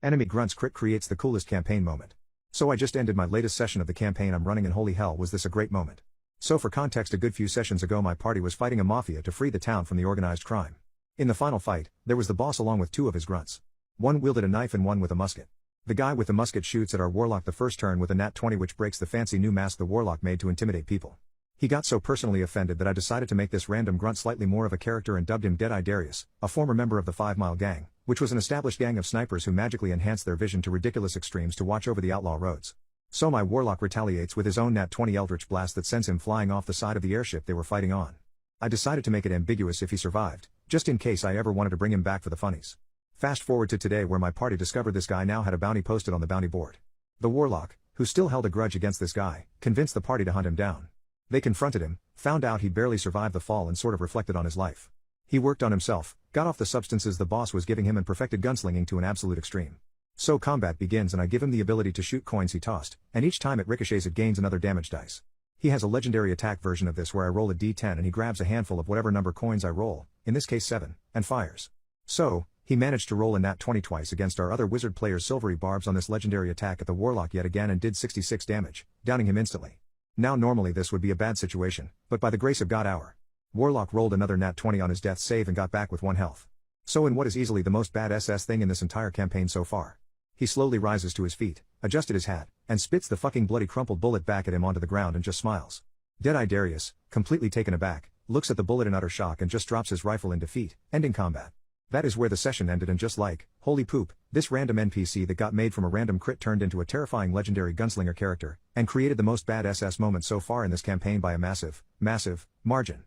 Enemy grunts crit creates the coolest campaign moment. So I just ended my latest session of the campaign I'm running and holy hell was this a great moment. So for context, a good few sessions ago my party was fighting a mafia to free the town from the organized crime. In the final fight, there was the boss along with two of his grunts. One wielded a knife and one with a musket. The guy with the musket shoots at our warlock the first turn with a nat 20, which breaks the fancy new mask the warlock made to intimidate people. He got so personally offended that I decided to make this random grunt slightly more of a character and dubbed him Dead-Eye Darius, a former member of the 5 Mile Gang, which was an established gang of snipers who magically enhanced their vision to ridiculous extremes to watch over the outlaw roads. So my warlock retaliates with his own nat 20 eldritch blast that sends him flying off the side of the airship they were fighting on. I decided to make it ambiguous if he survived, just in case I ever wanted to bring him back for the funnies. Fast forward to today, where my party discovered this guy now had a bounty posted on the bounty board. The warlock, who still held a grudge against this guy, convinced the party to hunt him down. They confronted him, found out he'd barely survived the fall and sort of reflected on his life. He worked on himself, got off the substances the boss was giving him and perfected gunslinging to an absolute extreme. So combat begins and I give him the ability to shoot coins he tossed, and each time it ricochets it gains another damage dice. He has a legendary attack version of this where I roll a d10 and he grabs a handful of whatever number coins I roll, in this case 7, and fires. So, he managed to roll a nat 20 twice against our other wizard player's silvery barbs on this legendary attack at the warlock yet again and did 66 damage, downing him instantly. Now normally this would be a bad situation, but by the grace of God our warlock rolled another nat 20 on his death save and got back with 1 health. So in what is easily the most bad SS thing in this entire campaign so far, he slowly rises to his feet, adjusted his hat, and spits the fucking bloody crumpled bullet back at him onto the ground and just smiles. Dead-Eye Darius, completely taken aback, looks at the bullet in utter shock and just drops his rifle in defeat, ending combat. That is where the session ended, and just like, holy poop, this random NPC that got made from a random crit turned into a terrifying legendary gunslinger character, and created the most bad SS moment so far in this campaign by a massive, massive margin.